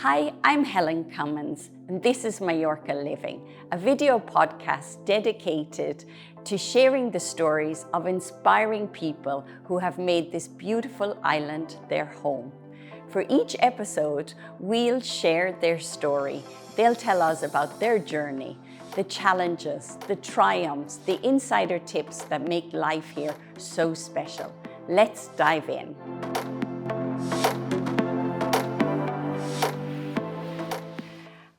Hi, I'm Helen Cummins, and this is Mallorca Living, a video podcast dedicated to sharing the stories of inspiring people who have made this beautiful island their home. For each episode, we'll share their story. They'll tell us about their journey, the challenges, the triumphs, the insider tips that make life here so special. Let's dive in.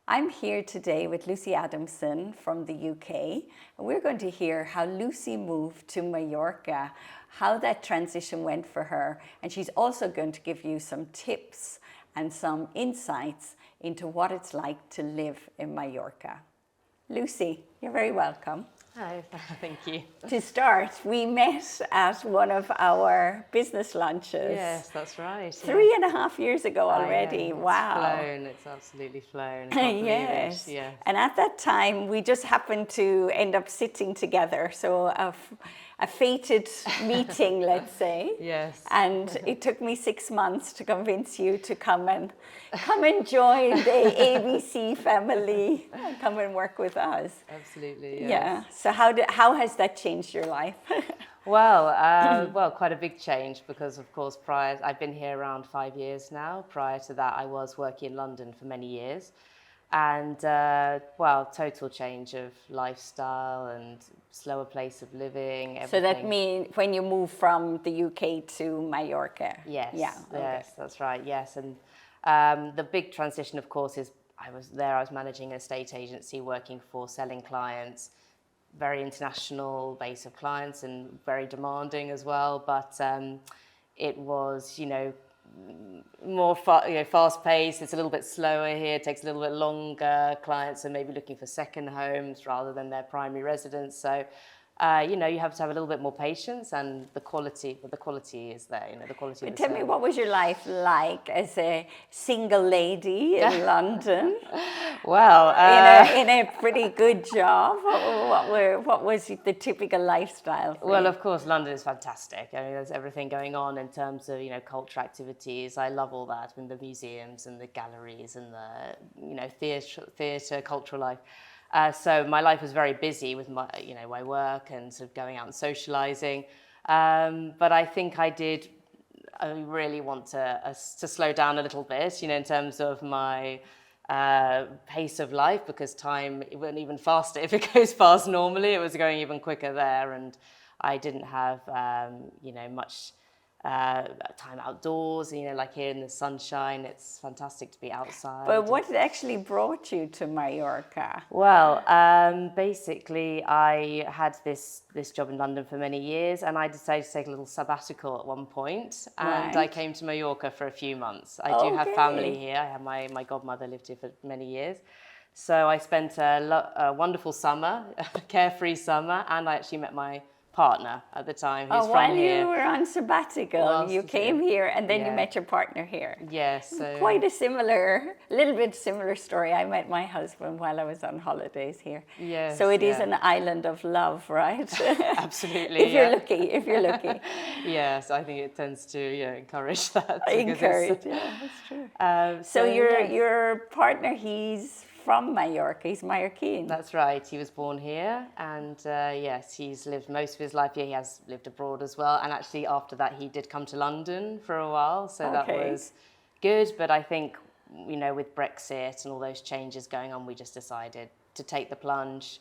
I'm here today with Lucy Adamson from the UK, and we're going to hear how Lucy moved to Mallorca, how that transition went for her, and she's also going to give you some tips and some insights into what it's like to live in Mallorca. Lucy, you're very welcome. Hi, thank you. To start, we met at one of our business lunches. Yes, that's right. 3.5 years ago already. Yeah, wow. It's absolutely flown. I can't Yes. believe it. Yeah. And at that time, we just happened to end up sitting together. So a fated meeting, let's say. Yes. And it took me 6 months to convince you to come and join the ABC family and come and work with us. Absolutely. Yes. Yeah. So how has that changed your life? Well, quite a big change because, of course, I've been here around 5 years now. Prior to that, I was working in London for many years. And, total change of lifestyle and slower place of living, everything. So that means when you move from the UK to Mallorca? Yes, yeah, okay. Yes, that's right, yes. And the big transition, of course, is I was managing an estate agency working for selling clients, very international base of clients and very demanding as well. But it was, more fast-paced. It's a little bit slower here. It takes a little bit longer. Clients are maybe looking for second homes rather than their primary residence. So, you have to have a little bit more patience, and the quality is there. The quality. Tell me, what was your life like as a single lady in London? Well, in a pretty good job. What was the typical lifestyle? Well, of course, London is fantastic. I mean, there's everything going on in terms of cultural activities. I love all that, the museums and the galleries and the theatre, cultural life. So my life was very busy with my work and sort of going out and socialising. But I think I really want to slow down a little bit, in terms of my pace of life, because time went even faster. If it goes fast normally, it was going even quicker there. And I didn't have, much time outdoors, like here in the sunshine. It's fantastic to be outside. But what actually brought you to Mallorca? Well, basically, I had this job in London for many years, and I decided to take a little sabbatical at one point, and I came to Mallorca for a few months. I do have family here. I have my godmother lived here for many years. So I spent a wonderful summer, a carefree summer, and I actually met my partner at the time, who's from here. While you were on sabbatical, you came here and then you met your partner here. Yes. So quite a little bit similar story. I met my husband while I was on holidays here. Yes. So it is an island of love, right? Absolutely. If you're lucky. Yes, I think it tends to encourage that. Encourage, yeah, that's true. So your partner, he's from Mallorca. He's Mallorquin. That's right. He was born here, and yes, he's lived most of his life here. He has lived abroad as well, and actually after that he did come to London for a while, so that was good. But I think, with Brexit and all those changes going on, we just decided to take the plunge,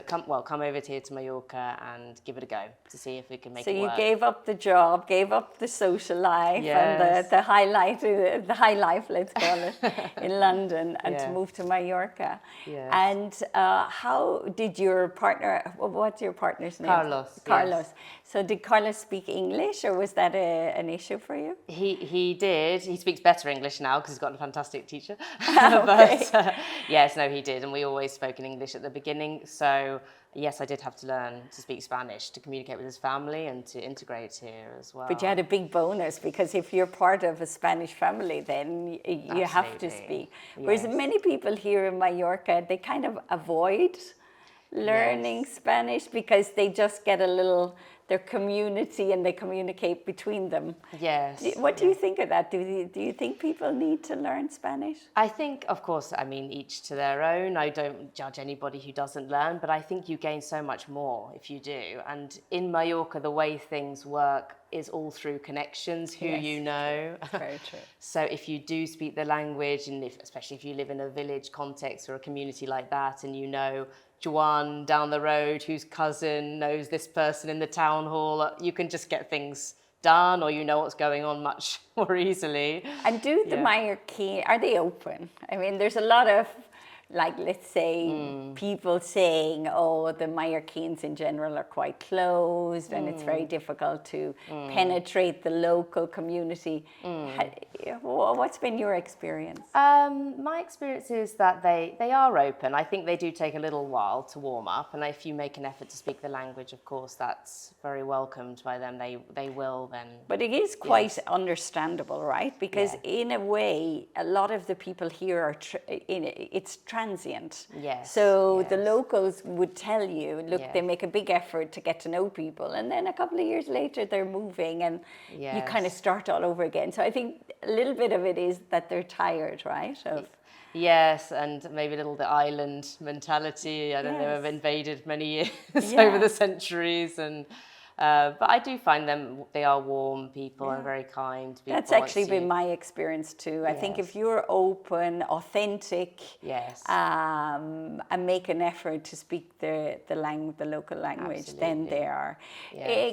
come over here to Mallorca and give it a go to see if we can make it work. So you gave up the job, gave up the social life and the high life, let's call it, in London, and to move to Mallorca. Yes. And how did your partner? What's your partner's name? Carlos. Carlos. Yes. So did Carlos speak English, or was that an issue for you? He did. He speaks better English now because he's got a fantastic teacher. Okay. But yes, no, he did, and we always spoke in English at the beginning. So yes, I did have to learn to speak Spanish to communicate with his family and to integrate here as well. But you had a big bonus, because if you're part of a Spanish family, then you have to speak. Whereas many people here in Mallorca, they kind of avoid learning Spanish because they just get they're their community and they communicate between them. Yes. What do you think of that? Do you think people need to learn Spanish? I think, of course, I mean, each to their own. I don't judge anybody who doesn't learn, but I think you gain so much more if you do. And in Mallorca, the way things work is all through connections, who Yes, you know. true. Very true. So if you do speak the language, and especially if you live in a village context or a community like that, and you know Juan down the road, whose cousin knows this person in the town hall, you can just get things done, or you know what's going on much more easily. And do the Mallorquin, are they open? I mean, there's a lot of, like, let's say, people saying, oh, the Mallorquins in general are quite closed and it's very difficult to penetrate the local community. What's been your experience? My experience is that they are open. I think they do take a little while to warm up, and if you make an effort to speak the language, of course, that's very welcomed by them. They will then. But it is quite understandable, right? Because in a way, a lot of the people here are, it's transient. Yes. So the locals would tell you, look, they make a big effort to get to know people, and then a couple of years later they're moving, and you kind of start all over again. So I think a little bit of it is that they're tired, right? Yes, and maybe a little the island mentality. I don't know, have invaded many years over the centuries, and but I do find they are warm people and very kind people. That's actually been my experience too. I think if you're open, authentic, and make an effort to speak the local language, then they are.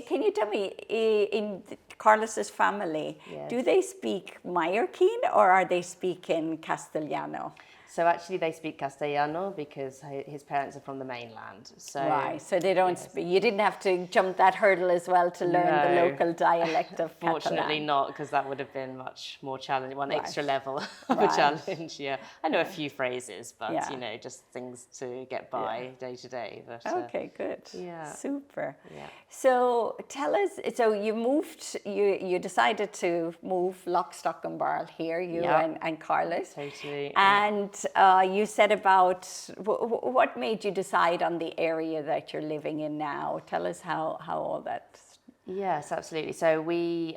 Can you tell me, in Carlos's family, do they speak Mallorquin or are they speaking Castellano? So actually they speak Castellano because his parents are from the mainland. So right, so they don't speak, you didn't have to jump that hurdle as well to learn the local dialect of Catalan. Fortunately not, because that would have been much more challenging, one extra level of a challenge, I know a few phrases, but you know, just things to get by day to day. But, okay, good. Yeah. Super. Yeah. So tell us, so you moved, you decided to move lock, stock and barrel here, you and Carlos. Totally. And you said about, what made you decide on the area that you're living in now? Tell us how all that... Yes, absolutely. So we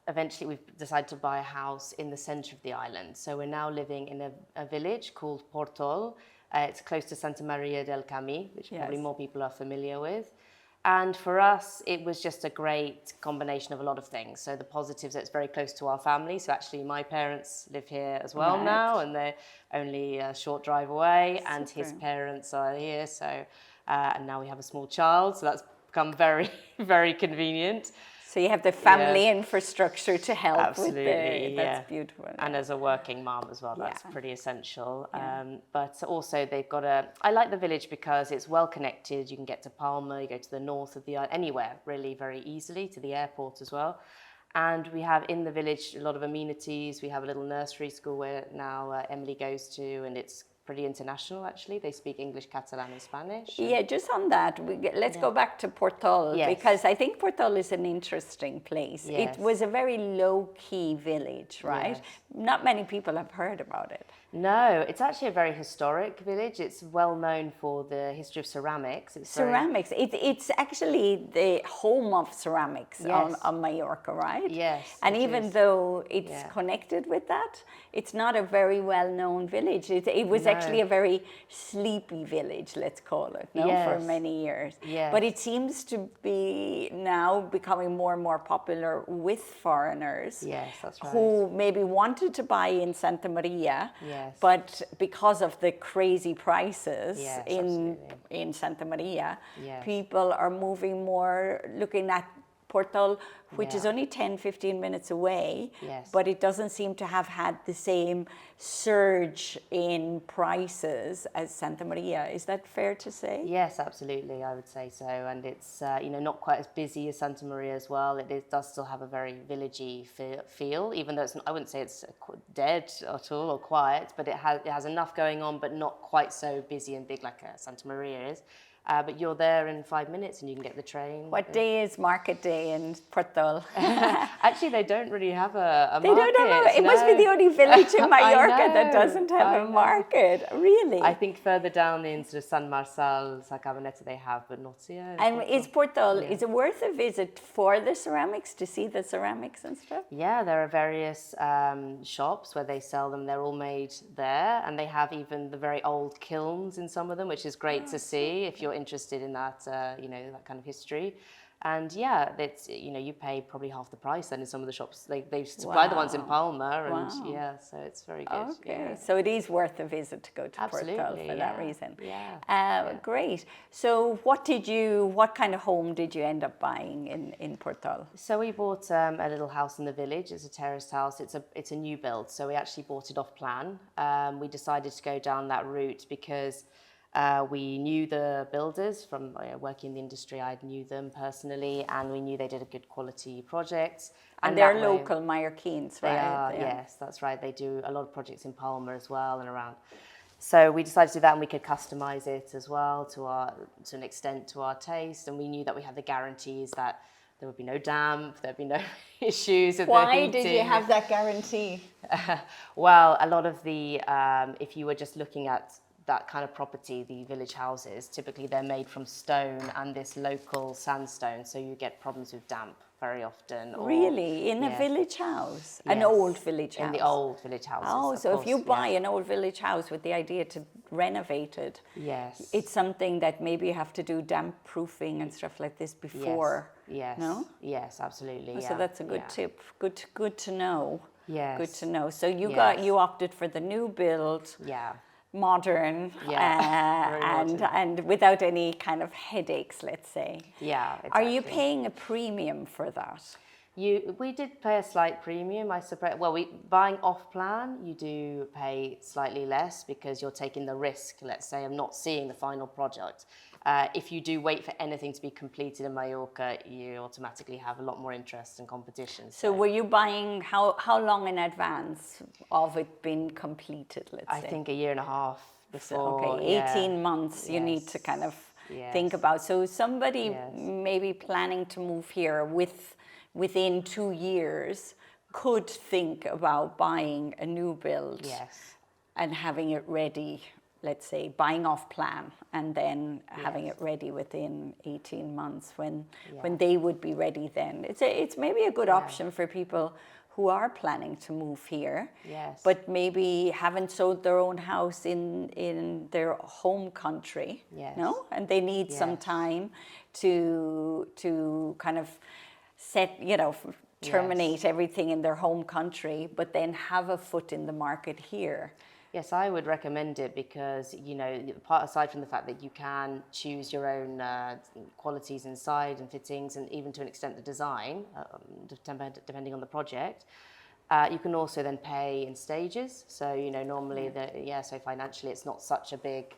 eventually we've decided to buy a house in the centre of the island. So we're now living in a village called Pòrtol. It's close to Santa Maria del Camí, which probably more people are familiar with. And for us, it was just a great combination of a lot of things. So the positives, it's very close to our family. So actually my parents live here as well now, and they're only a short drive away. Super. And his parents are here. So, and now we have a small child. So that's become very, very convenient. So you have the family infrastructure to help with that's beautiful. And as a working mom as well, that's pretty essential. But also they've got I like the village because it's well connected. You can get to Palma, you go to the north of the island, anywhere really very easily, to the airport as well. And we have in the village a lot of amenities. We have a little nursery school where now Emily goes to, and it's pretty international actually. They speak English, Catalan and Spanish. Yeah, just on that, let's go back to Portol, because I think Portol is an interesting place. It was a very low-key village, right? Not many people have heard about it. No, it's actually a very historic village. It's well known for the history of ceramics. Ceramics. It's actually the home of ceramics on Mallorca, right? Yes. And even though it's connected with that, it's not a very well-known village. It was actually a very sleepy village, let's call it, for many years. Yes. But it seems to be now becoming more and more popular with foreigners. Yes, that's right. Who maybe wanted to buy in Santa Maria. But because of the crazy prices in Santa Maria, people are moving more, looking at Portol, which is only 10-15 minutes away, but it doesn't seem to have had the same surge in prices as Santa Maria. Is that fair to say? Yes, absolutely, I would say so. And it's not quite as busy as Santa Maria as well. It does still have a very villagey feel, even though I wouldn't say it's dead at all or quiet, but it has enough going on, but not quite so busy and big like Santa Maria is. But you're there in 5 minutes and you can get the train. What day is market day in Pòrtol? Actually, they don't really have a They market. don't have it must be the only village in Mallorca that doesn't have a market. Really? I think further down in sort of San Marçal, Sacabaneta they have, but not here. And is Pòrtol, is it worth a visit for the ceramics, to see the ceramics and stuff? Yeah, there are various shops where they sell them. They're all made there, and they have even the very old kilns in some of them, which is great to see if you're interested in that, that kind of history. And yeah, it's, you pay probably half the price then in some of the shops. They supply the ones in Palma, and yeah, so it's very good. Okay, yeah. so it is worth a visit to go to Pòrtol for that reason. Great. So what kind of home did you end up buying in Pòrtol? So we bought a little house in the village. It's a terraced house. It's a new build. So we actually bought it off plan. We decided to go down that route because we knew the builders from working in the industry. I knew them personally, and we knew they did a good quality project. And they're local Mallorquins, right? They are, yes, that's right. They do a lot of projects in Palma as well and around. So we decided to do that, and we could customize it as well to an extent to our taste. And we knew that we had the guarantees that there would be no damp, there'd be no issues with the heating. Why did you have that guarantee? Well, a lot of the, if you were just looking at that kind of property, the village houses, typically they're made from stone and this local sandstone, so you get problems with damp very often. Really? In a village house? An old village house? In the old village houses. Oh, so if you buy an old village house with the idea to renovate it, it's something that maybe you have to do damp proofing and stuff like this before. Yes. No? Yes, absolutely. So that's a good tip. Good to know. Yes. Good to know. So you opted for the new build. Yeah. Modern, and without any kind of headaches, let's say. Yeah, exactly. Are you paying a premium for that? We did pay a slight premium, I suppose. Well, buying off plan, you do pay slightly less because you're taking the risk, let's say, of not seeing the final project. If you do wait for anything to be completed in Mallorca, you automatically have a lot more interest and competition. So were you buying, how long in advance of it being completed, let's say? I think a year and a half before. So, 18 months you need to kind of think about. So somebody maybe planning to move here within 2 years could think about buying a new build and having it ready, let's say, buying off plan and then having it ready within 18 months when they would be ready then. It's maybe a good option for people who are planning to move here, but maybe haven't sold their own house in their home country, no? And they need some time to kind of terminate everything in their home country, but then have a foot in the market here. Yes, I would recommend it because, aside from the fact that you can choose your own qualities inside and fittings and even to an extent the design, depending on the project, you can also then pay in stages. So, normally, so financially it's not such a big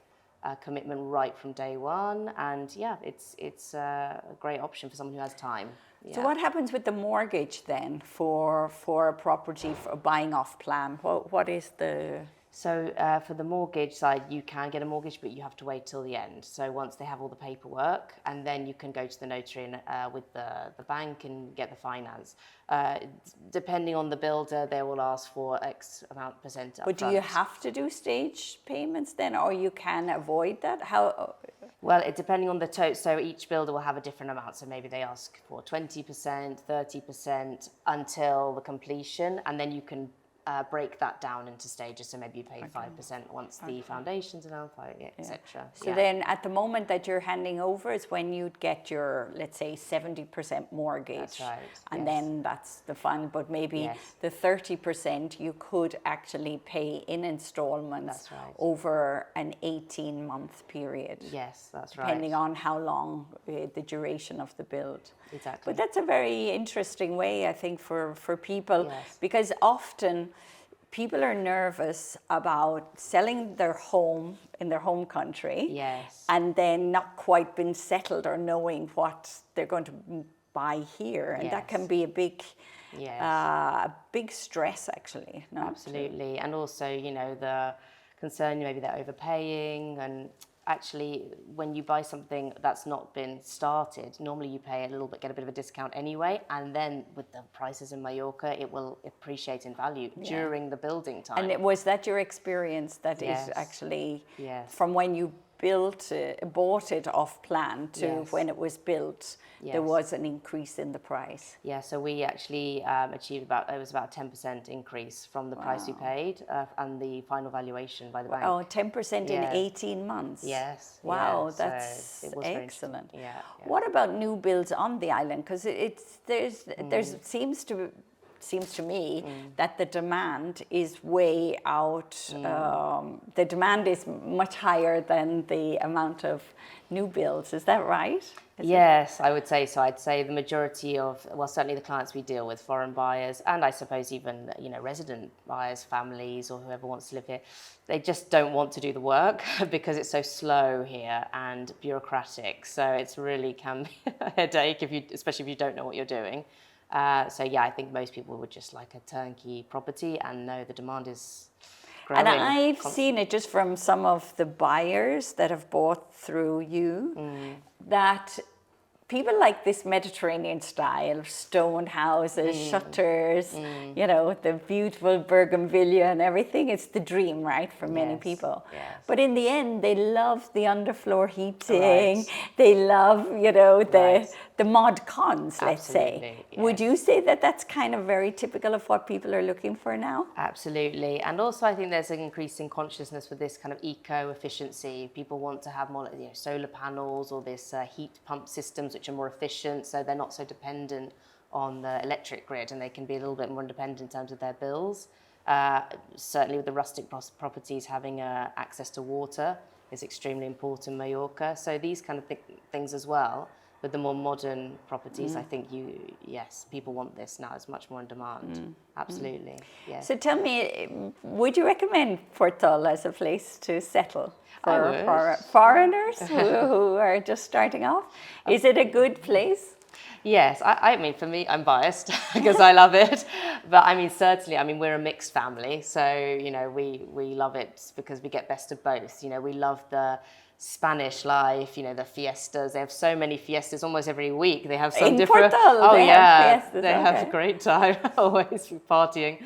commitment right from day one. And it's a great option for someone who has time. So what happens with the mortgage then for a property for buying off plan? What is the... So for the mortgage side, you can get a mortgage, but you have to wait till the end. So once they have all the paperwork, and then you can go to the notary and, with the bank and get the finance. Depending on the builder, they will ask for X amount percent upfront. But do you have to do stage payments then, or you can avoid that? How? Well, depending on the total. So each builder will have a different amount. So maybe they ask for 20%, 30% until the completion, and then you can break that down into stages. So maybe you pay 5% once the foundations are down, etc. So then at the moment that you're handing over is when you'd get your, let's say, 70% mortgage. That's right. And then that's the final, but maybe the 30% you could actually pay in installments over an 18-month period. Yes, that's right. Depending on how long the duration of the build. Exactly. But that's a very interesting way, I think, for people, because often people are nervous about selling their home in their home country and then not quite been settled or knowing what they're going to buy here. And that can be a big stress, actually. No? Absolutely. And also, the concern, maybe they're overpaying and actually, when you buy something that's not been started, normally you pay a little bit, get a bit of a discount anyway, and then with the prices in Mallorca, it will appreciate in value during the building time. And was that your experience? That is actually from when you bought it off plan to when it was built, there was an increase in the price. Yeah, so we actually achieved about a 10% increase from the price we paid and the final valuation by the bank. Oh, 10% in 18 months. Yes. Wow, so that's it was excellent. Yeah. What about new builds on the island? Because there's seems to me that the demand is way out. The demand is much higher than the amount of new builds. Is that right? Yes, I would say so. I'd say the majority of, well, certainly the clients we deal with, foreign buyers, and I suppose even, resident buyers, families, or whoever wants to live here, they just don't want to do the work because it's so slow here and bureaucratic. So it's really can be a headache, especially if you don't know what you're doing. I think most people would just like a turnkey property and know the demand is growing. And I've seen it just from some of the buyers that have bought through you, that people like this Mediterranean style, stone houses, shutters, the beautiful bougainvillea and everything. It's the dream, right, for many people. Yes. But in the end, they love the underfloor heating. Right. They love, the mod cons, let's say. Yes. Would you say that that's kind of very typical of what people are looking for now? Absolutely. And also I think there's an increasing consciousness with this kind of eco-efficiency. People want to have more solar panels or this heat pump systems which are more efficient, so they're not so dependent on the electric grid, and they can be a little bit more independent in terms of their bills. Certainly with the rustic properties, having access to water is extremely important in Mallorca. So these kind of things as well. With the more modern properties, I think people want this now. It's much more in demand. Absolutely. Yeah. So tell me, would you recommend Portol as a place to settle for foreigners who are just starting off? Is it a good place? Yes, I mean, for me, I'm biased because I love it. But I mean, certainly, we're a mixed family. So, we love it because we get best of both. We love the Spanish life, the fiestas. They have so many fiestas almost every week. They have some different. Portol, they have a great time, always partying.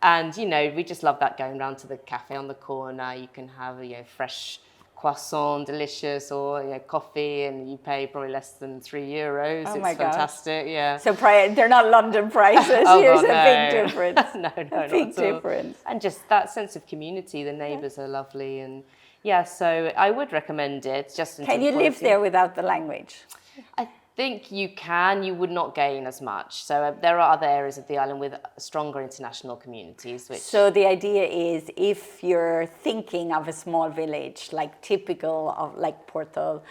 And, we just love that, going around to the cafe on the corner. You can have, fresh croissant, delicious, or coffee, and you pay probably less than €3. Oh, it's fantastic. Yeah. So they're not London prices. Here's a big difference. No, a big difference. And just that sense of community. The neighbours are lovely, and so I would recommend it. Can you live there without the language? I think you can. You would not gain as much. So there are other areas of the island with stronger international communities. So the idea is, if you're thinking of a small village, like typical of like Portol,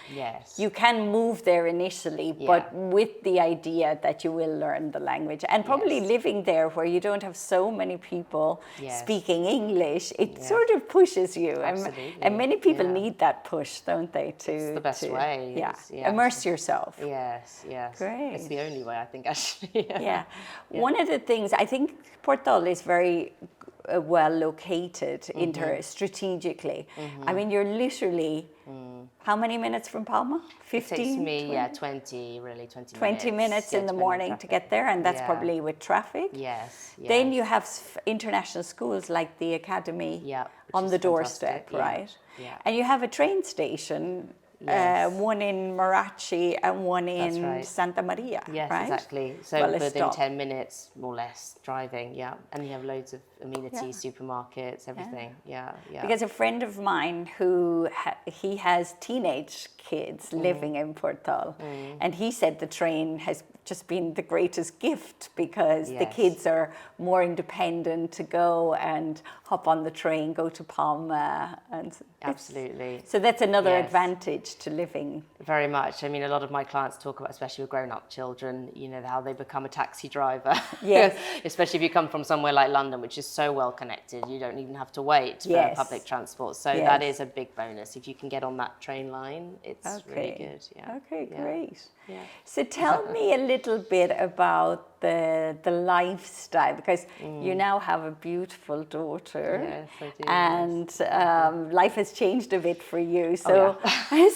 you can move there initially, but with the idea that you will learn the language. And probably living there where you don't have so many people speaking English, it sort of pushes you. Absolutely. And many people need that push, don't they? It's the best way. Immerse yourself. Yes. Great. It's the only way, I think, actually. One of the things, I think Portol is very well located strategically. I mean, you're literally, how many minutes from Palma? 15? It takes me, 20 minutes. 20 minutes in the morning to get there, and that's probably with traffic. Yes. Then you have international schools like the Academy on the doorstep, right? Yeah. And you have a train station. One in Marachi and one in Santa Maria, yes, right? Exactly. So within 10 minutes, more or less, driving, and you have loads of amenities, supermarkets, everything, Because a friend of mine who he has teenage kids living in Portol, and he said the train has just been the greatest gift because the kids are more independent to go and hop on the train, go to Palma, and absolutely. So that's another advantage to living. Very much. I mean, a lot of my clients talk about, especially with grown-up children, how they become a taxi driver. Yes. Especially if you come from somewhere like London, which is so well connected, you don't even have to wait for public transport. So that is a big bonus. If you can get on that train line, it's really good. Okay, great. So tell me a little bit about the lifestyle, because you now have a beautiful daughter. Yes, I do. And life has changed a bit for you. So,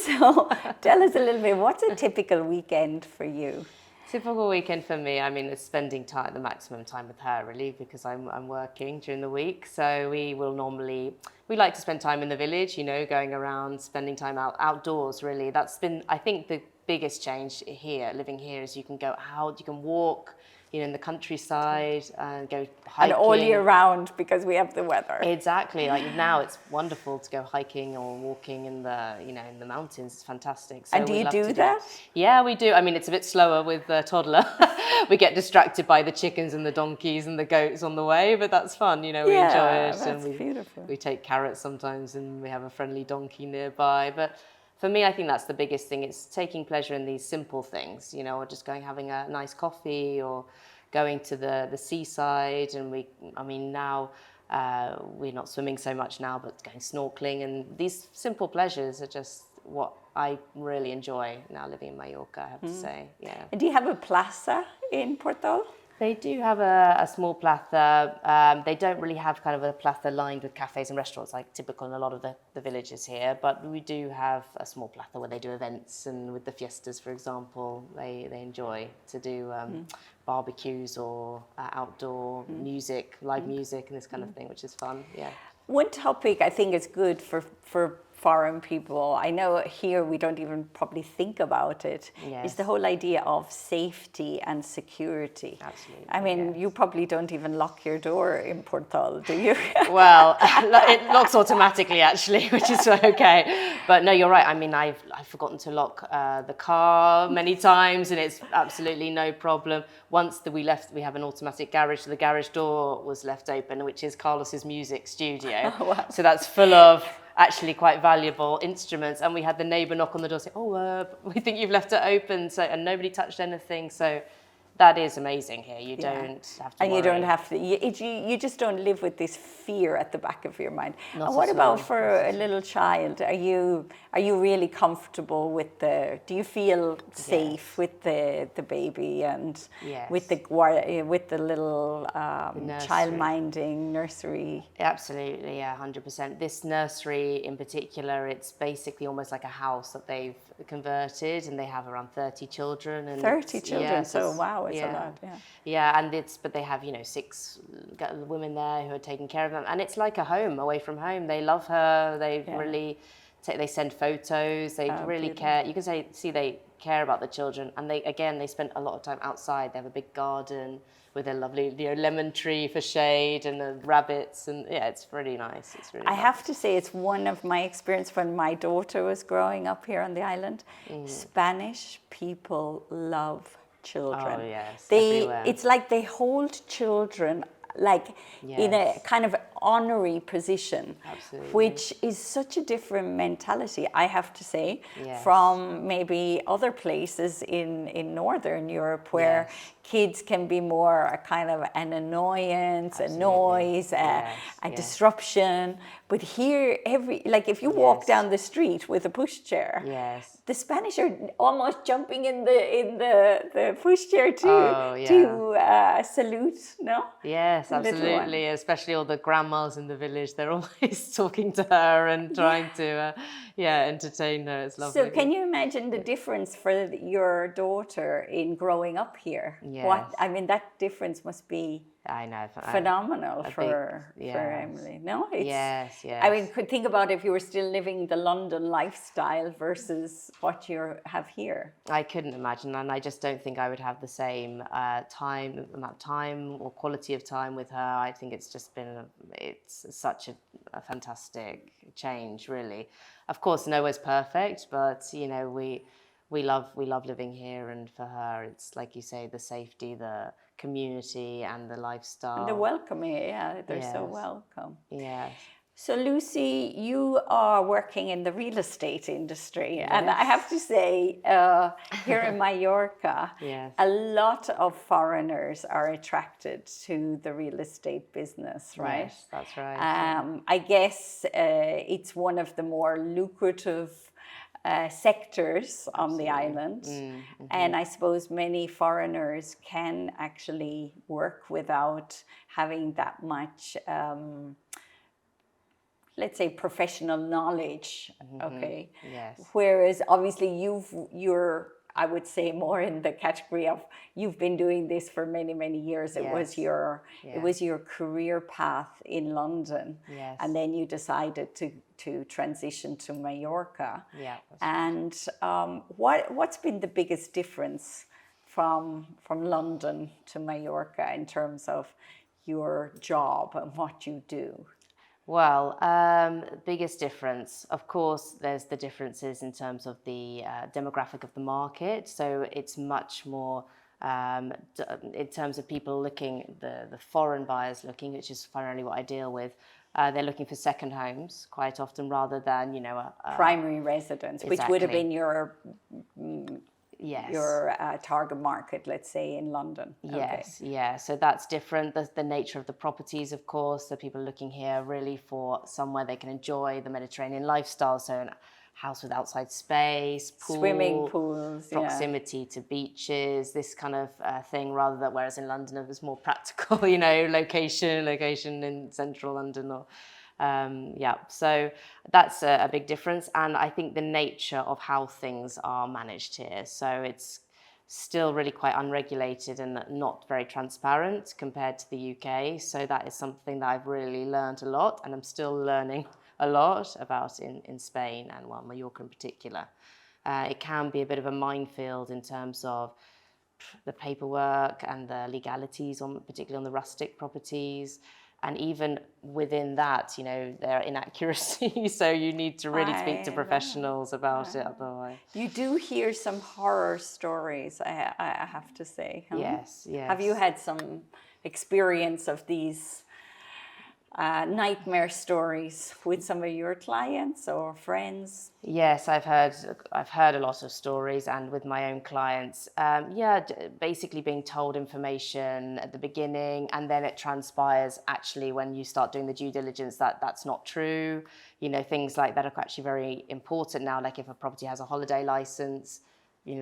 so tell us a little bit, what's a typical weekend for you? Typical weekend for me, I mean, it's spending time, the maximum time with her, really, because I'm working during the week. So we like to spend time in the village, you know, going around, spending time outdoors, really. That's been, I think, the biggest change here, living here, is you can go out, you can walk, you know, in the countryside and go hiking. And all year round, because we have the weather. Exactly. Like now it's wonderful to go hiking or walking in the, you know, in the mountains. It's fantastic. So and do you do that? Yeah, we do. I mean, it's a bit slower with the toddler. We get distracted by the chickens and the donkeys and the goats on the way, but that's fun. You know, we enjoy it. That's beautiful. We take carrots sometimes, and we have a friendly donkey nearby. But for me, I think that's the biggest thing. It's taking pleasure in these simple things, you know, or just having a nice coffee, or going to the seaside. And now we're not swimming so much now, but going snorkeling. And these simple pleasures are just what I really enjoy now living in Mallorca, I have to say. Yeah. And do you have a plaza in Pòrtol? They do have a small plaza. They don't really have kind of a plaza lined with cafes and restaurants like typical in a lot of the villages here, but we do have a small plaza where they do events, and with the fiestas, for example, they enjoy to do barbecues or outdoor music, live music and this kind of thing, which is fun, yeah. One topic I think is good for foreign people, I know here we don't even probably think about it, is the whole idea of safety and security. Absolutely. I mean, you probably don't even lock your door in Portol, do you? Well, it locks automatically, actually, which is okay. But no, you're right. I mean, I've forgotten to lock the car many times, and it's absolutely no problem. Once we left, we have an automatic garage, so the garage door was left open, which is Carlos's music studio. Oh, wow. So that's full of actually quite valuable instruments, and we had the neighbour knock on the door saying, we think you've left it open, and nobody touched anything. So that is amazing here. You don't have to worry. You don't have to, you just don't live with this fear at the back of your mind. Not and what at about all. for a little child? Are you really comfortable with do you feel safe with the baby and with the little child-minding nursery? Absolutely, yeah, 100%. This nursery in particular, it's basically almost like a house that they've converted, and they have around 30 children. And 30 children, so wow, it's a lot, yeah. Yeah, but they have, 6 women there who are taking care of them, and it's like a home away from home. They love her. They really, they send photos. They really care. You can see they care about the children, and they spend a lot of time outside. They have a big garden with a lovely lemon tree for shade, and the rabbits, and it's really nice. It's really nice. Have to say, it's one of my experience when my daughter was growing up here on the island. Spanish people love children. Oh yes, it's like they hold children in a kind of honorary position. Absolutely. Which is such a different mentality, I have to say, from maybe other places in Northern Europe, where kids can be more a kind of an annoyance, a noise, a disruption. But here, if you walk down the street with a pushchair, the Spanish are almost jumping in the pushchair to salute. No. Yes, absolutely. Especially all the grandmas in the village, they're always talking to her and trying to entertain her. It's lovely. So can you imagine the difference for your daughter in growing up here? Yes. That difference must be phenomenal for Emily. No? Yes. Could think about if you were still living the London lifestyle versus what you have here. I couldn't imagine, and I just don't think I would have the same amount of time or quality of time with her. I think it's just been it's such a fantastic change, really. Of course, nowhere's perfect, but we love living here, and for her, it's like you say, the safety, the community, and the lifestyle. And the welcoming, they're so welcome. Yes. So Lucy, you are working in the real estate industry, and I have to say, here in Mallorca, a lot of foreigners are attracted to the real estate business, right? Yes, that's right. I guess it's one of the more lucrative sectors on the Absolutely. island. Mm-hmm. And I suppose many foreigners can actually work without having that much, let's say, professional knowledge. Okay. Yes. Whereas obviously you're, I would say, more in the category of you've been doing this for many, many years. It was Yes. it was your career path in London. Yes. And then you decided to transition to Mallorca. Yeah. And what's been the biggest difference from London to Mallorca in terms of your job and what you do? Well, biggest difference, of course, there's the differences in terms of the demographic of the market. So it's much more in terms of people looking, the foreign buyers looking, which is primarily what I deal with. They're looking for second homes quite often rather than, Primary residence, which would have been your yes. your target market, let's say, in London. Yes, yeah. So that's different. The nature of the properties, of course. So people are looking here really for somewhere they can enjoy the Mediterranean lifestyle. So a house with outside space, pool, swimming pools, proximity to beaches, this kind of thing, rather than whereas in London it was more practical, location in central London or. So that's a big difference. And I think the nature of how things are managed here. So it's still really quite unregulated and not very transparent compared to the UK. So that is something that I've really learned a lot, and I'm still learning a lot about in Spain and Mallorca in particular. It can be a bit of a minefield in terms of the paperwork and the legalities, particularly on the rustic properties. And even within that, there are inaccuracies. So you need to really speak to professionals about it otherwise. You do hear some horror stories, I have to say. Huh? Yes, yes. Have you had some experience of these nightmare stories with some of your clients or friends? Yes, I've heard a lot of stories, and with my own clients, basically being told information at the beginning, and then it transpires actually when you start doing the due diligence that that's not true. Things like that are actually very important now. Like if a property has a holiday license,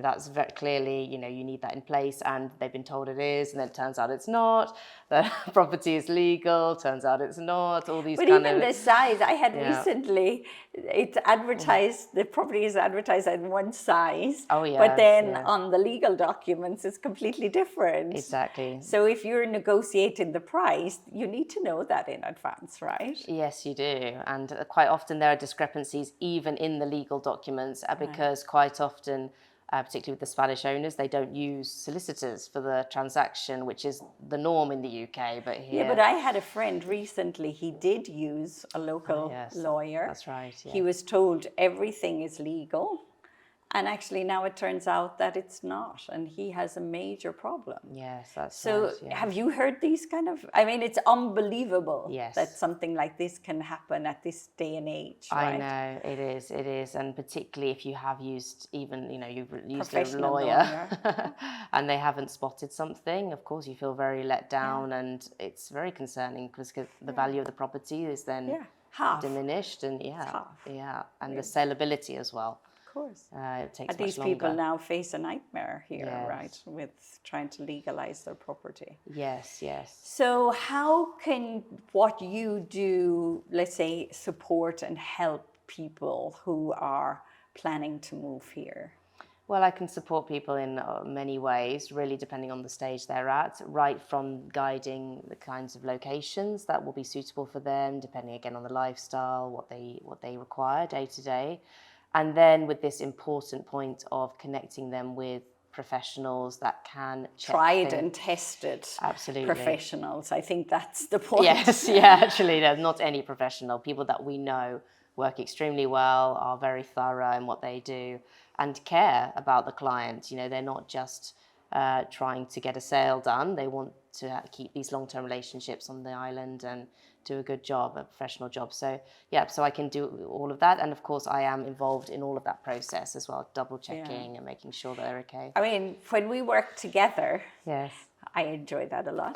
that's very clearly, you need that in place, and they've been told it is, and then it turns out it's not. The property is legal, turns out it's not. All these but kind even of... the size, I had recently, it's advertised, the property is advertised at one size. Oh, yeah. But then on the legal documents, it's completely different. Exactly. So if you're negotiating the price, you need to know that in advance, right? Yes, you do. And quite often there are discrepancies even in the legal documents because quite often, particularly with the Spanish owners, they don't use solicitors for the transaction, which is the norm in the UK. But here, yeah, but I had a friend recently. He did use a local lawyer. That's right. Yes. He was told everything is legal, and actually now it turns out that it's not, and he has a major problem. Yes, that's so. right, yeah. Have you heard these kind of? I mean, it's unbelievable that something like this can happen at this day and age. Right? I know it is, and particularly if you have used you've used a lawyer, and they haven't spotted something. Of course, you feel very let down, and it's very concerning because the value of the property is then diminished, and and the saleability as well. Of course. It takes and these much longer. People now face a nightmare here, right, with trying to legalize their property. Yes, yes. So how can what you do, let's say, support and help people who are planning to move here? Well, I can support people in many ways, really depending on the stage they're at, right from guiding the kinds of locations that will be suitable for them, depending again on the lifestyle, what they require day to day. And then with this important point of connecting them with professionals that can check tried things. And tested Absolutely. Professionals. I think that's the point. Yes, yeah, actually, not any professional. People that we know work extremely well, are very thorough in what they do, and care about the client. They're not just trying to get a sale done. They want to keep these long-term relationships on the island and do a good job, a professional job. So I can do all of that, and of course I am involved in all of that process as well, double checking and making sure that they're okay. I mean, when we worked together, yes, I enjoy that a lot.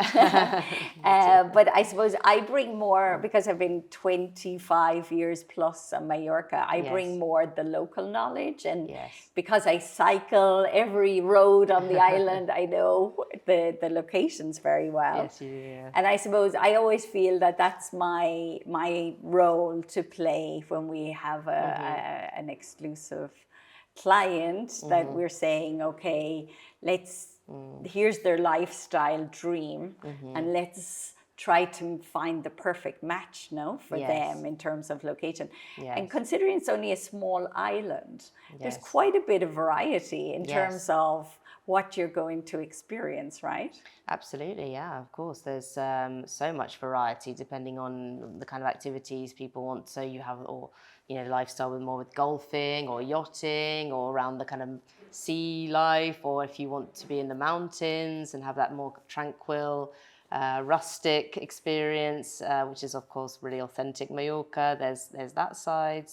But I suppose I bring more, because I've been 25 years plus on Mallorca, I bring more the local knowledge. And because I cycle every road on the island, I know the locations very well. Yes, you do, yeah. And I suppose I always feel that that's my role to play when we have an exclusive client, that we're saying, okay, here's their lifestyle dream, and let's try to find the perfect match for them in terms of location. And considering it's only a small island, there's quite a bit of variety in terms of what you're going to experience, right? Absolutely, yeah, of course. There's so much variety depending on the kind of activities people want. So you have, or lifestyle with golfing or yachting, or around the kind of sea life, or if you want to be in the mountains and have that more tranquil, rustic experience, which is of course really authentic Mallorca. There's that side.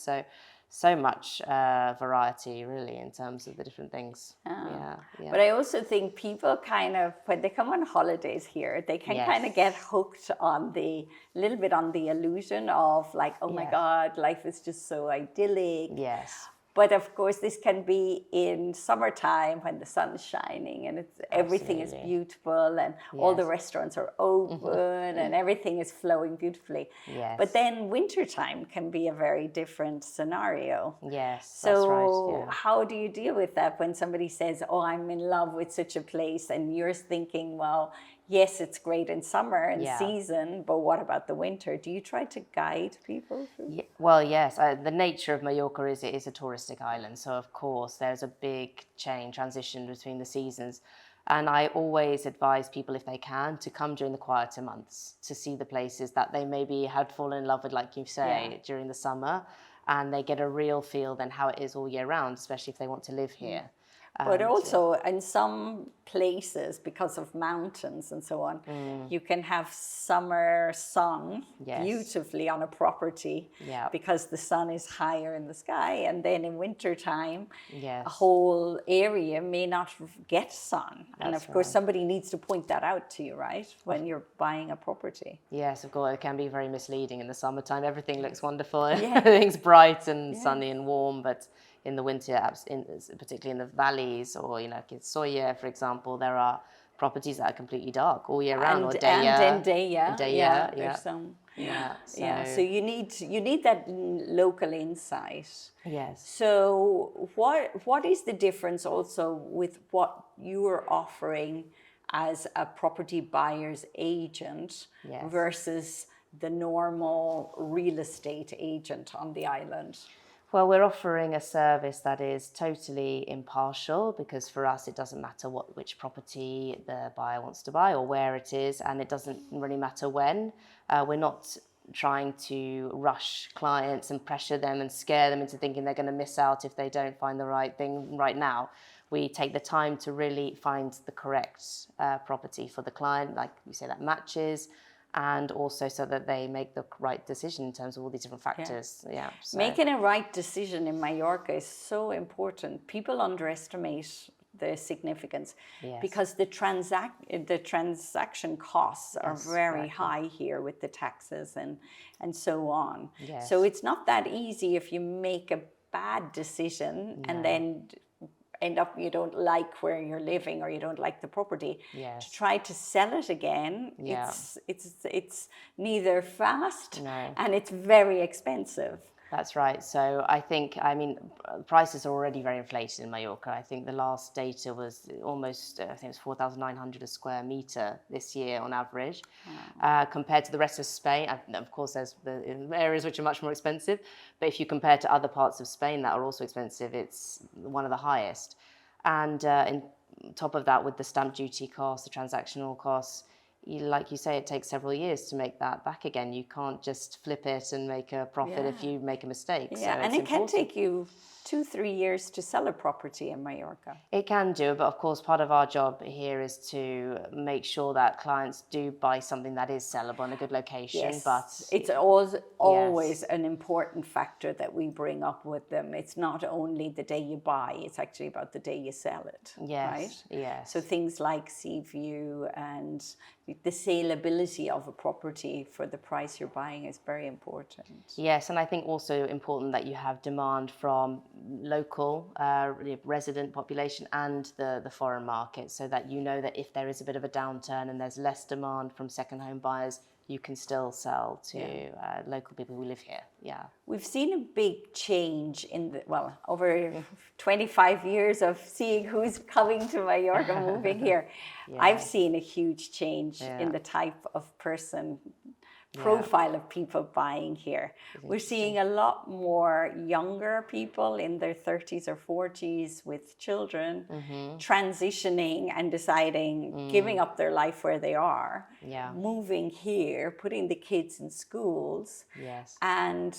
So much variety, really, in terms of the different things. But I also think people kind of, when they come on holidays here, they can kind of get hooked on a little bit on the illusion of like, oh my God, life is just so idyllic. Yes. But of course, this can be in summertime when the sun's shining and everything is beautiful, and all the restaurants are open and everything is flowing beautifully. Yes. But then wintertime can be a very different scenario. Yes, so that's right. Yeah. How do you deal with that when somebody says, oh, I'm in love with such a place, and you're thinking, well, yes, it's great in summer and season, but what about the winter? Do you try to guide people through? Yeah, well, yes. The nature of Mallorca is it is a touristic island, so of course there's a big transition between the seasons. And I always advise people, if they can, to come during the quieter months to see the places that they maybe had fallen in love with, like you say, during the summer, and they get a real feel then how it is all year round, especially if they want to live here. But also in some places, because of mountains and so on, you can have summer sun beautifully on a property because the sun is higher in the sky. And then in wintertime, a whole area may not get sun. And of course, somebody needs to point that out to you, right? When you're buying a property. Yes, of course. It can be very misleading in the summertime. Everything looks wonderful. Everything's bright and sunny and warm, but in the winter, particularly in the valleys, or Soya, for example, there are properties that are completely dark all year round, or day. There's some. So you need that local insight. Yes. So what is the difference also with what you are offering as a property buyer's agent versus the normal real estate agent on the island? Well, we're offering a service that is totally impartial, because for us it doesn't matter which property the buyer wants to buy or where it is, and it doesn't really matter when. We're not trying to rush clients and pressure them and scare them into thinking they're going to miss out if they don't find the right thing right now. We take the time to really find the correct property for the client, like you say, that matches, and also so that they make the right decision in terms of all these different factors. So. Making a right decision in Mallorca is so important. People underestimate the significance because the transaction costs are very high here with the taxes and so on. So it's not that easy if you make a bad decision and then end up you don't like where you're living or you don't like the property. To try to sell it again, it's neither fast and it's very expensive. That's right. So I think, prices are already very inflated in Mallorca. I think the last data was almost, I think it was 4,900 a square metre this year on average, compared to the rest of Spain. Of course, there's the areas which are much more expensive, but if you compare to other parts of Spain that are also expensive, it's one of the highest. And on top of that, with the stamp duty costs, the transactional costs, like you say, it takes several years to make that back again. You can't just flip it and make a profit if you make a mistake. Yeah, so and it can take you 2-3 years to sell a property in Mallorca. It can do, but of course part of our job here is to make sure that clients do buy something that is sellable in a good location. Yes, but it's always an important factor that we bring up with them. It's not only the day you buy, it's actually about the day you sell it. Yes, right? yes. So things like sea view and the saleability of a property for the price you're buying is very important. Yes, and I think also important that you have demand from local resident population and the foreign market, so that you know that if there is a bit of a downturn and there's less demand from second home buyers, you can still sell to local people who live here. Yeah. We've seen a big change in over 25 years of seeing who's coming to Mallorca, moving here. I've seen a huge change in the type of person, profile of people buying here. We're seeing a lot more younger people in their 30s or 40s with children transitioning and deciding, giving up their life where they are, moving here, putting the kids in schools, and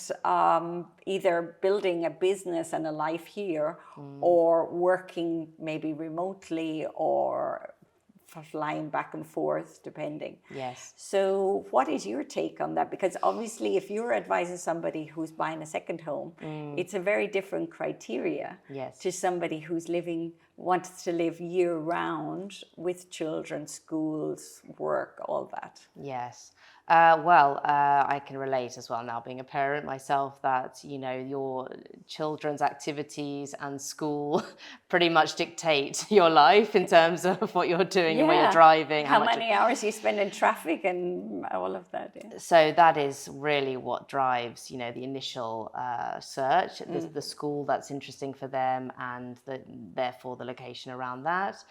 either building a business and a life here or working maybe remotely or flying back and forth, depending. Yes. So what is your take on that? Because obviously if you're advising somebody who's buying a second home, it's a very different criteria to somebody who's wants to live year round with children, schools, work, all that. Yes. I can relate as well now, being a parent myself, that, you know, your children's activities and school pretty much dictate your life in terms of what you're doing and where you're driving. How many hours you spend in traffic and all of that. Yeah. So that is really what drives, you know, the initial search, the school that's interesting for them, and therefore the location around that.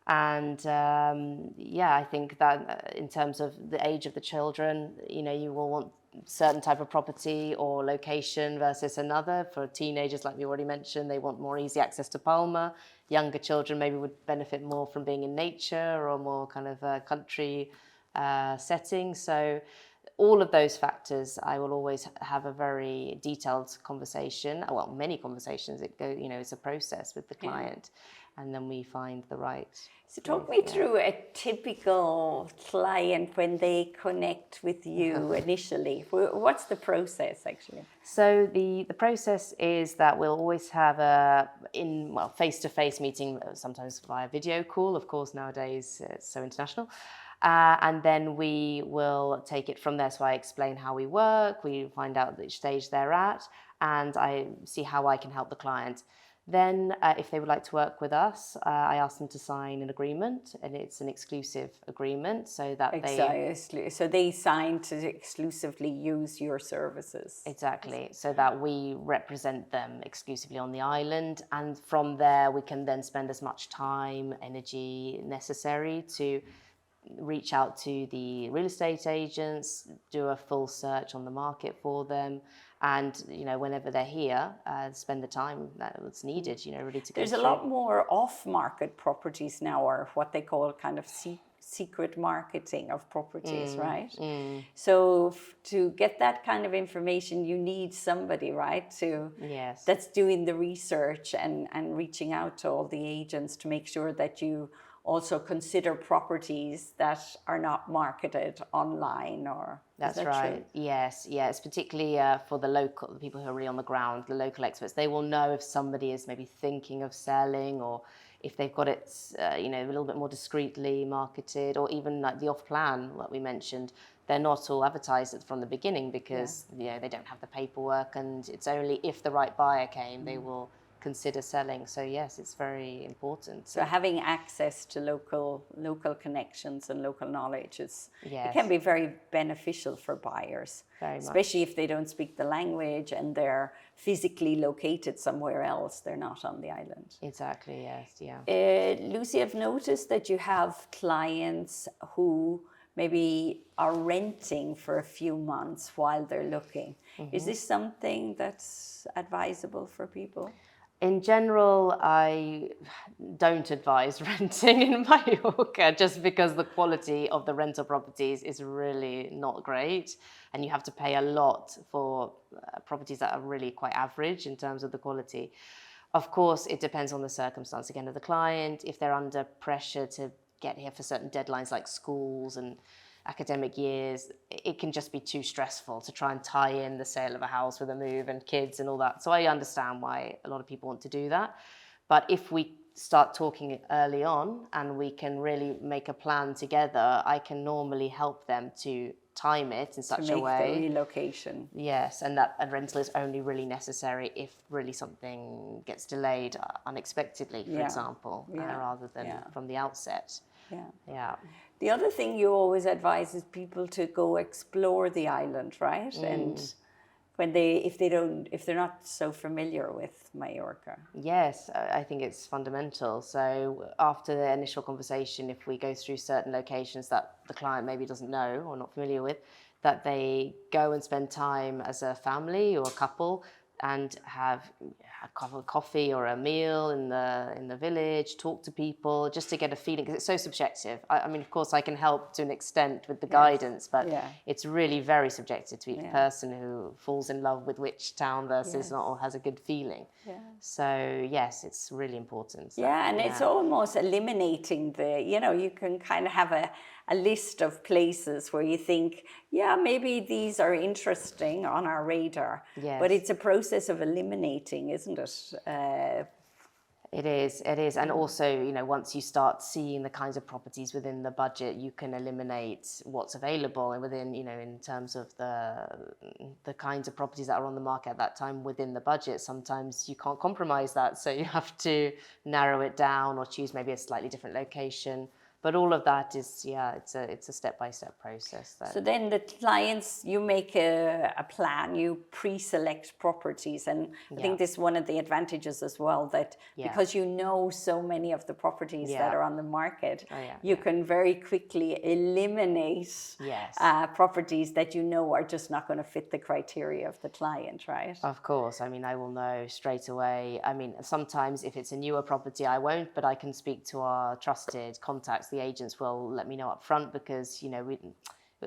And I think that in terms of the age of the children, you know, you will want certain type of property or location versus another. For teenagers, like we already mentioned, they want more easy access to Palma. Younger children maybe would benefit more from being in nature or more kind of a country setting. So all of those factors, I will always have a very detailed conversation. Well, many conversations. It's a process with the client. And then we find the right. So talk me through a typical client when they connect with you initially. What's the process actually? So the process is that we'll always have a face-to-face meeting, sometimes via video call. Of course, nowadays it's so international. And then we will take it from there. So I explain how we work, we find out which stage they're at, and I see how I can help the client. Then if they would like to work with us, I ask them to sign an agreement, and it's an exclusive agreement, so that So they sign to exclusively use your services. Exactly, so that we represent them exclusively on the island, and from there we can then spend as much time, energy necessary to reach out to the real estate agents, do a full search on the market for them, and, you know, whenever they're here, spend the time that's needed, you know, really to go There's a lot more off-market properties now, or what they call kind of secret marketing of properties, right? So to get that kind of information, you need somebody, right, that's doing the research and reaching out to all the agents to make sure that you also consider properties that are not marketed online, or that's is that right. True? Yes, particularly for the people who are really on the ground, the local experts. They will know if somebody is maybe thinking of selling, or if they've got it, a little bit more discreetly marketed, or even like the off-plan, what we mentioned. They're not all advertised from the beginning because they don't have the paperwork, and it's only if the right buyer came they will consider selling. So yes, it's very important. So having access to local connections and local knowledge it can be very beneficial for buyers, especially if they don't speak the language and they're physically located somewhere else. They're not on the island. Exactly. Yes. Yeah. Lucy, I've noticed that you have clients who maybe are renting for a few months while they're looking. Is this something that's advisable for people? In general, I don't advise renting in Mallorca just because the quality of the rental properties is really not great, and you have to pay a lot for properties that are really quite average in terms of the quality. Of course, it depends on the circumstance again of the client. If they're under pressure to get here for certain deadlines like schools and academic years, it can just be too stressful to try and tie in the sale of a house with a move and kids and all that. So I understand why a lot of people want to do that. But if we start talking early on and we can really make a plan together, I can normally help them to time it in such a way. To make the relocation. Yes, and that a rental is only really necessary if really something gets delayed unexpectedly, for example, rather than from the outset. Yeah. The other thing you always advise is people to go explore the island, right? And when if they're not so familiar with Mallorca. Yes, I think it's fundamental. So after the initial conversation, if we go through certain locations that the client maybe doesn't know or not familiar with, that they go and spend time as a family or a couple and have a cup of coffee or a meal in the village, talk to people, just to get a feeling, because it's so subjective. I mean, of course, I can help to an extent with the guidance, but it's really very subjective to each person who falls in love with which town versus not, or has a good feeling. So yes, it's really important. So, and it's almost eliminating the, you can kind of have a list of places where you think, maybe these are interesting on our radar. But it's a process of eliminating, isn't it? It is. And also, once you start seeing the kinds of properties within the budget, you can eliminate what's available and within, in terms of the kinds of properties that are on the market at that time within the budget. Sometimes you can't compromise that. So you have to narrow it down or choose maybe a slightly different location. But all of that is, it's a step-by-step process. So then the clients, you make a plan, you pre-select properties. And I think this is one of the advantages as well, that because you know so many of the properties that are on the market, you can very quickly eliminate properties that you know are just not going to fit the criteria of the client, right? Of course. I mean, I will know straight away. I mean, sometimes if it's a newer property, I won't, but I can speak to our trusted contacts. The agents will let me know up front because,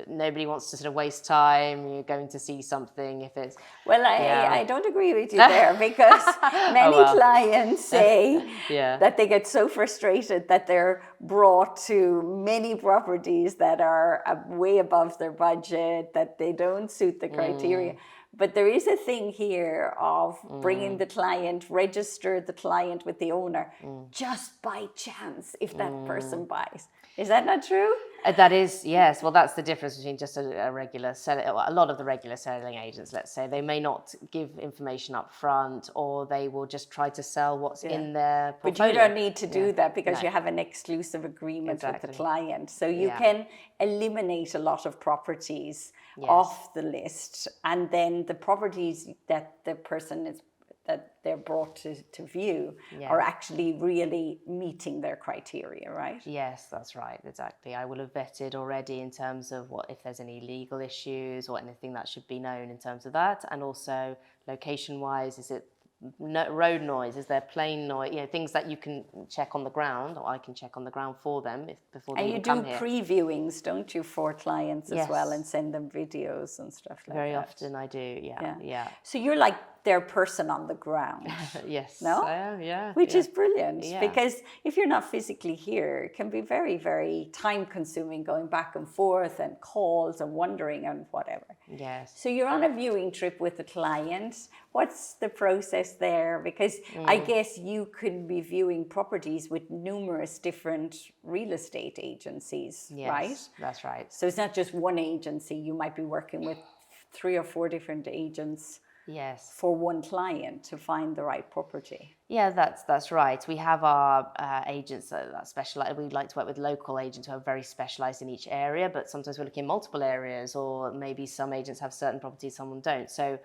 nobody wants to sort of waste time. You're going to see something if it's... Well, I don't agree with you there because many clients say that they get so frustrated that they're brought to many properties that are way above their budget, that they don't suit the criteria. But there is a thing here of bringing the client, register the client with the owner, just by chance, if that person buys. Is that not true? That is, yes. Well, that's the difference between just a regular seller. A lot of the regular selling agents, let's say, they may not give information up front, or they will just try to sell what's in their portfolio. But you don't need to do that because you have an exclusive agreement with the client. So you can eliminate a lot of properties off the list. And then the properties that the person is that they're brought to view are actually really meeting their criteria, right? Yes, that's right, exactly. I will have vetted already in terms of what if there's any legal issues or anything that should be known in terms of that, and also location-wise, is it road noise, is there plane noise, things that you can check on the ground, or I can check on the ground for them before they even come here. And you do pre-viewings, don't you, for clients as well, and send them videos and stuff like that? Very often I do, yeah. So you're like their person on the ground. Yes. No? Which is brilliant, because if you're not physically here, it can be very, very time-consuming going back and forth and calls and wondering and whatever. Yes. So you're on a viewing trip with a client. What's the process there? Because I guess you could be viewing properties with numerous different real estate agencies, right? Yes, that's right. So it's not just one agency. You might be working with 3 or 4 different agents. Yes. For one client to find the right property. Yeah, that's right. We have our agents that specialize. We like to work with local agents who are very specialized in each area, but sometimes we're looking in multiple areas, or maybe some agents have certain properties, some don't. So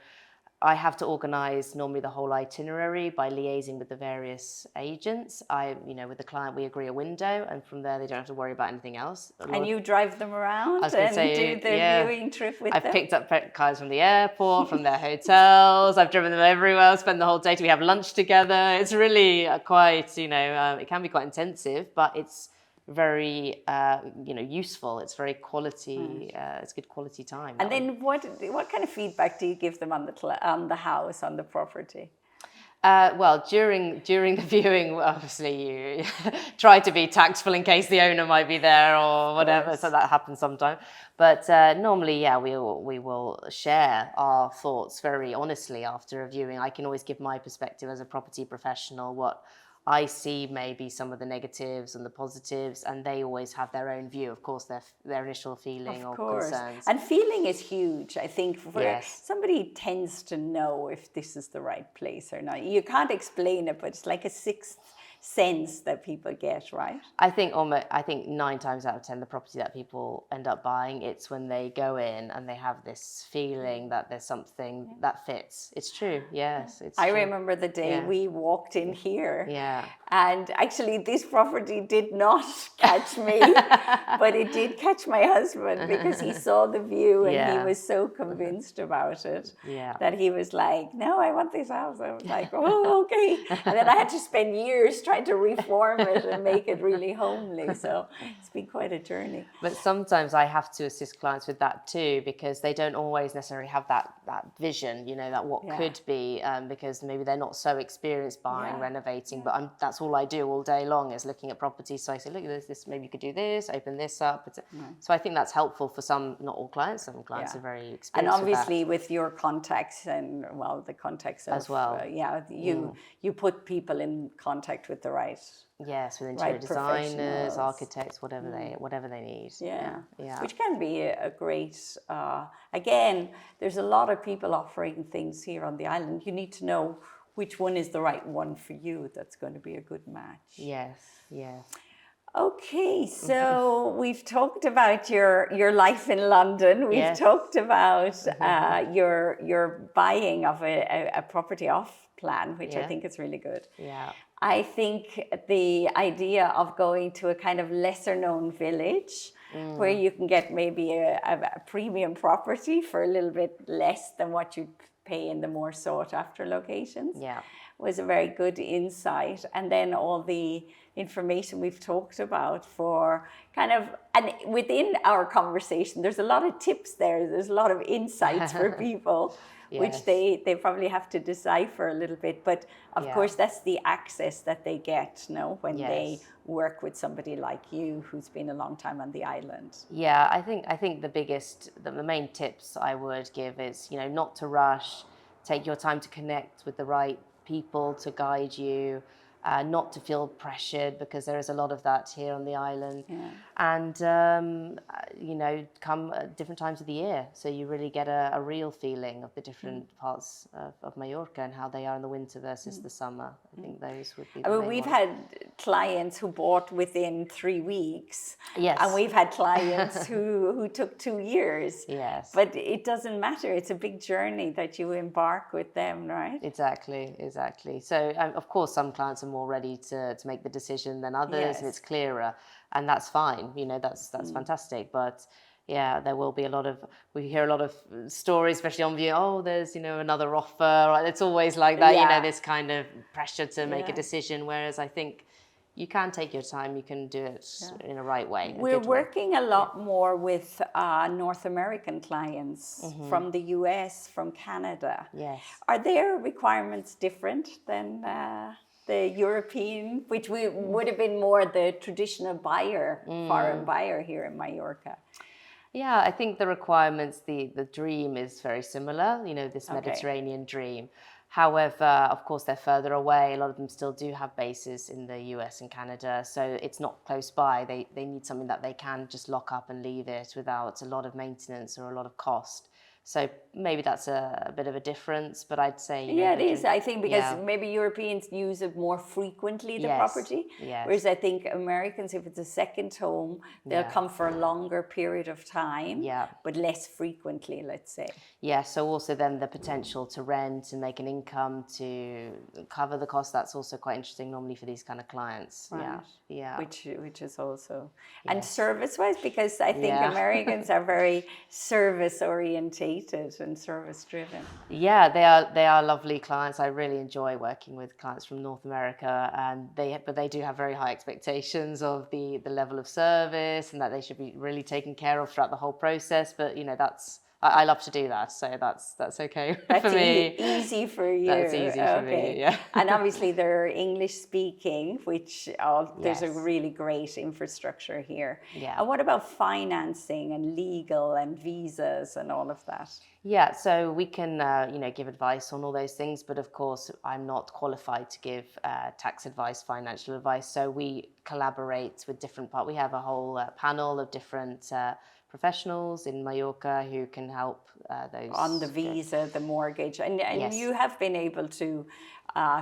I have to organise normally the whole itinerary by liaising with the various agents. With the client, we agree a window, and from there they don't have to worry about anything else. And you drive them around I was gonna and say, do the yeah. viewing trip with I've them? picked up cars from the airport, from their hotels. I've driven them everywhere. Spent the whole day. We have lunch together. It's really quite, it can be quite intensive, but it's very, useful. It's very quality. It's good quality time. And then what kind of feedback do you give them on the house, on the property? Well, during the viewing, obviously you try to be tactful in case the owner might be there or whatever. So that happens sometimes. But normally, yeah, we will share our thoughts very honestly after a viewing. I can always give my perspective as a property professional, what I see maybe some of the negatives and the positives, and they always have their own view, of course, their initial feeling or concerns. And feeling is huge, I think, for Yes. somebody tends to know if this is the right place or not. You can't explain it, but it's like a sixth sense that people get, right? I think 9 times out of 10, the property that people end up buying, it's when they go in and they have this feeling that there's something that fits. It's true, yes. It's I true. remember the day we walked in here. Yeah. And actually, this property did not catch me, but it did catch my husband because he saw the view and he was so convinced about it that he was like, no, I want this house. I was like, oh, okay. And then I had to spend years trying to reform it and make it really homely. So it's been quite a journey. But sometimes I have to assist clients with that too, because they don't always necessarily have that vision, that what could be, because maybe they're not so experienced buying, renovating, but that's all I do all day long is looking at properties. So I say, look at this, maybe you could do this, open this up. So I think that's helpful for some, not all clients. Some clients are very experienced. And obviously with your contacts and, the contacts of, as well. You put people in contact with the right. Yes, with interior designers, architects, whatever they need. Yeah. Which can be a great, again, there's a lot of people offering things here on the island. You need to know which one is the right one for you that's going to be a good match. Yes. Okay, so we've talked about your life in London. We've talked about your buying of a property off plan, which I think is really good. Yeah. I think the idea of going to a kind of lesser known village where you can get maybe a premium property for a little bit less than what you'd pay in the more sought after locations was a very good insight. And then all the information we've talked about for kind of, and within our conversation, there's a lot of tips there. There's a lot of insights for people. Which they probably have to decipher a little bit. But of course, that's the access that they get, when they work with somebody like you who's been a long time on the island. Yeah, I think the main tips I would give is, not to rush, take your time to connect with the right people to guide you, not to feel pressured, because there is a lot of that here on the island. And come at different times of the year, so you really get a real feeling of the different parts of Mallorca and how they are in the winter versus the summer. I think those would be we've had clients who bought within 3 weeks. Yes. And we've had clients who took 2 years. Yes. But it doesn't matter. It's a big journey that you embark with them, right? Exactly. So of course some clients are more ready to make the decision than others, and it's clearer, and that's fine. That's fantastic. But there will be we hear a lot of stories, especially on view. Oh, there's another offer. It's always like that. This kind of pressure to make a decision. Whereas I think you can take your time. You can do it in a right way. We're working a lot more with North American clients from the US, from Canada. Yes. Are their requirements different than the European, which would have been more the traditional buyer, foreign buyer here in Mallorca? Yeah, I think the requirements, the dream is very similar, this Mediterranean dream. However, of course, they're further away. A lot of them still do have bases in the US and Canada, so it's not close by. They need something that they can just lock up and leave it without a lot of maintenance or a lot of cost. So maybe that's a bit of a difference, but I'd say... Yeah, it is. I think because maybe Europeans use it more frequently, the property. Yes. Whereas I think Americans, if it's a second home, they'll come for a longer period of time, but less frequently, let's say. Yeah, so also then the potential to rent and make an income to cover the cost, that's also quite interesting normally for these kind of clients. Right. Yeah. Which is also... And service-wise, because I think Americans are very service-orientated and service-driven. Yeah, they are lovely clients. I really enjoy working with clients from North America, and they do have very high expectations of the level of service and that they should be really taken care of throughout the whole process. But I love to do that, so that's okay for me. Easy for you. That's easy for me, yeah. And obviously they're English speaking, which there's a really great infrastructure here. Yeah. And what about financing and legal and visas and all of that? Yeah, so we can give advice on all those things, but of course I'm not qualified to give tax advice, financial advice. So we collaborate with we have a whole panel of different professionals in Mallorca who can help those on the visa, the mortgage, and you have been able to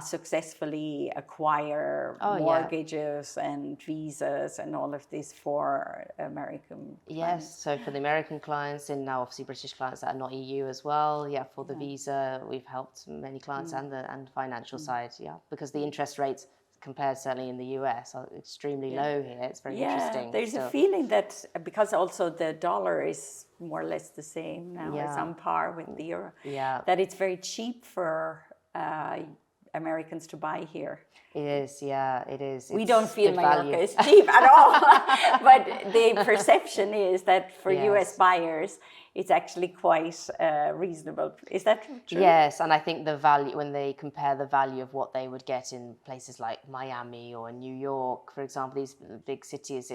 successfully acquire mortgages and visas and all of this for American clients. Yes, so for the American clients and now obviously British clients that are not EU as well. Yeah, for the visa, we've helped many clients and the financial side. Yeah, because the interest rates compared certainly in the US are extremely low here. It's very interesting. There's a feeling that because also the dollar is more or less the same now, it's on par with the euro, that it's very cheap for Americans to buy here. It is, yeah, it is. We don't feel Mallorca is cheap at all, but the perception is that for US buyers, it's actually quite reasonable. Is that true? Yes, and I think the value, when they compare the value of what they would get in places like Miami or New York, for example, these big cities,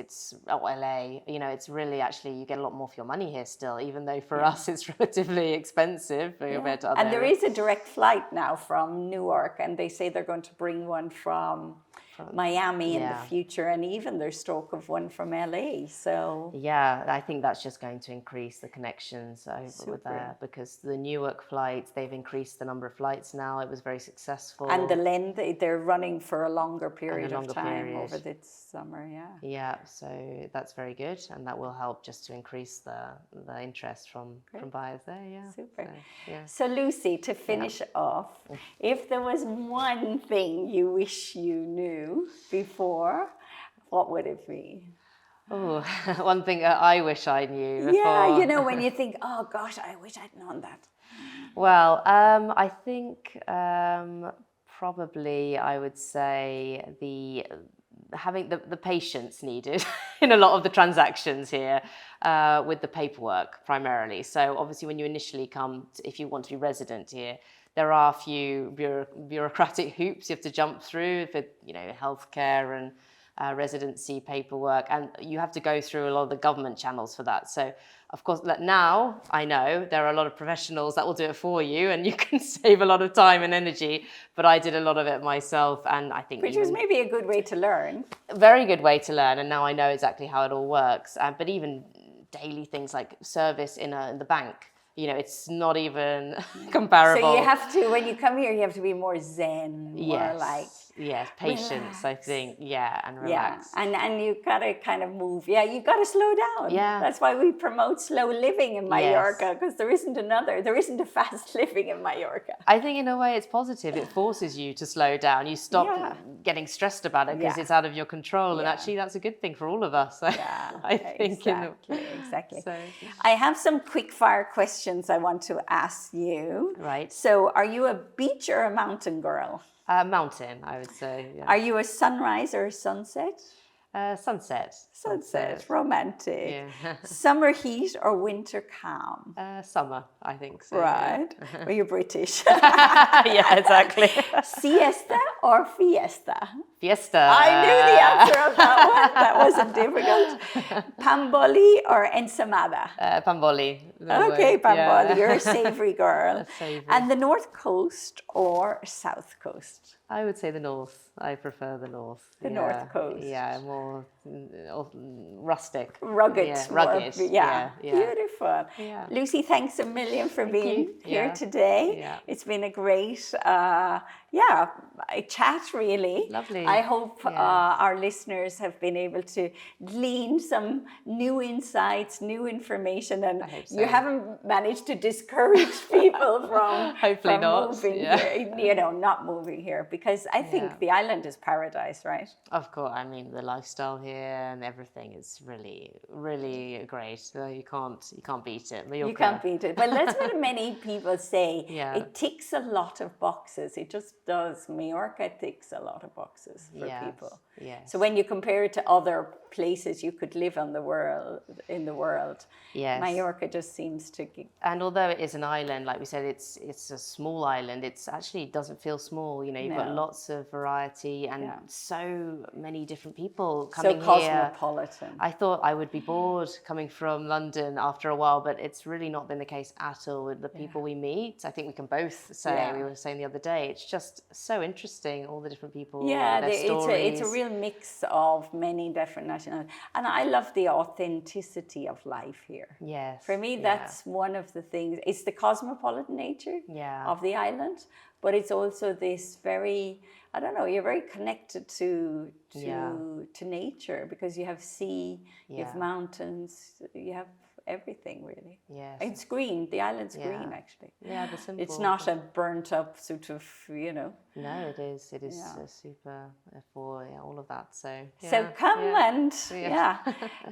or LA, it's really actually, you get a lot more for your money here still, even though for us it's relatively expensive compared to other And there is a direct flight now from Newark, and they say they're going to bring one from Miami in the future, and even there's talk of one from LA. So yeah, I think that's just going to increase the connections over there, because the Newark flights, they've increased the number of flights now. It was very successful, and the length, they're running for a longer period of time over this summer. Yeah, so that's very good, and that will help just to increase the interest from buyers there. So Lucy, to finish off, if there was one thing you wish you knew before, what would it be? Oh, one thing I wish I knew before. Yeah, when you think, oh gosh, I wish I'd known that. Well, I think probably I would say having the patience needed in a lot of the transactions here with the paperwork primarily. So obviously when you initially come, if you want to be resident here, there are a few bureaucratic hoops you have to jump through for, healthcare and residency paperwork, and you have to go through a lot of the government channels for that. So, of course, now I know there are a lot of professionals that will do it for you, and you can save a lot of time and energy. But I did a lot of it myself, and I think which was maybe a good way to learn. A very good way to learn, and now I know exactly how it all works. But even daily things like service in the bank. It's not even comparable. So you have to, when you come here, you have to be more zen, more patience, relax. I think, and relax. And you gotta kind of move. You gotta slow down. That's why we promote slow living in Mallorca, because there isn't a fast living in Mallorca. I think in a way it's positive. It forces you to slow down. You stop getting stressed about it because it's out of your control, and actually that's a good thing for all of us. I think exactly. So, I have some quick fire questions I want to ask you. Right. So, are you a beach or a mountain girl? Mountain, I would say. Yeah. Are you a sunrise or a sunset? Sunset. Romantic. Yeah. Summer heat or winter calm? Summer, I think so. Right. Yeah. Well, you're British. Yeah, exactly. Siesta or fiesta? Fiesta. I knew the answer of that one. That wasn't difficult. Pamboli or ensamada? Pamboli. Okay, Pamboli. Yeah. You're a savory girl. Savory. And the North Coast or South Coast? I would say the north. I prefer the north. The North Coast. Yeah, more more rustic. Rugged. Yeah, rugged. Yeah. Yeah. Beautiful. Yeah. Lucy, thanks a million for being here Yeah. today. Yeah. It's been a great, a chat really. Lovely. I hope Yeah. our listeners have been able to glean some new insights, new information, and I hope so. you haven't managed to discourage people from, Hopefully from not. moving Yeah. here, you know, not moving here, because I think the island is paradise, right? Of course, I mean the lifestyle here and everything is really, really great. So you can't beat it. Mallorca. You can't beat it. Well, that's what many people say. Yeah. It ticks a lot of boxes. It just does. Mallorca ticks a lot of boxes for people. Yes. So when you compare it to other places you could live in the world, Yes. Mallorca just seems to. And although it is an island, like we said, it's a small island. It's actually doesn't feel small. You know, you've got lots of variety and so many different people coming here. So cosmopolitan. I thought I would be bored coming from London after a while, but it's really not been the case at all with the people we meet. I think we can both say, we were saying the other day, it's just so interesting, all the different people, their stories. It's a real mix of many different nationalities. And I love the authenticity of life here. Yes. For me, that's one of the things. It's the cosmopolitan nature of the island, but it's also this very, I don't know, you're very connected to nature, because you have sea, you have mountains, you have everything really. Yes. It's green. The island's green actually. Yeah, the simple. It's not a burnt up sort of, you know. No, it is super for all of that. So come and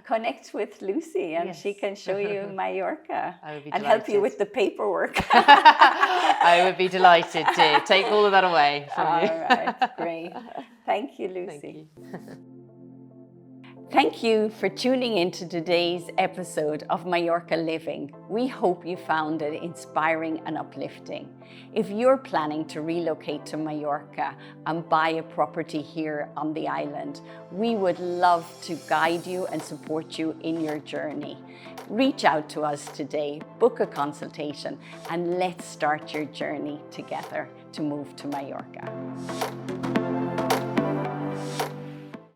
connect with Lucy, and she can show you Mallorca and help you with the paperwork. I would be delighted to take all of that away from you. All right, great. Thank you, Lucy. Thank you. Thank you for tuning into today's episode of Mallorca Living. We hope you found it inspiring and uplifting. If you're planning to relocate to Mallorca and buy a property here on the island, we would love to guide you and support you in your journey. Reach out to us today, book a consultation, and let's start your journey together to move to Mallorca.